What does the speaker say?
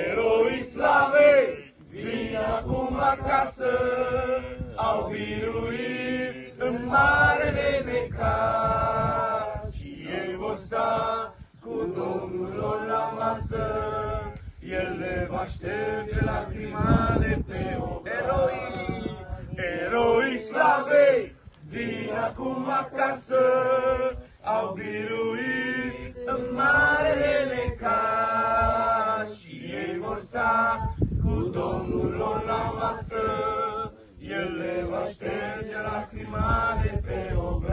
Eroii slavei vin acum acasă, au biruit în marele necaz. Și ei vor sta cu Domnul lor la masă, El le va șterge lacrima de pe ochi. Eroii slavei vin acum acasă, au biruit în marele necaz. Și ei vor sta cu Domnul lor la masă, El le va șterge lacrima de pe ochi.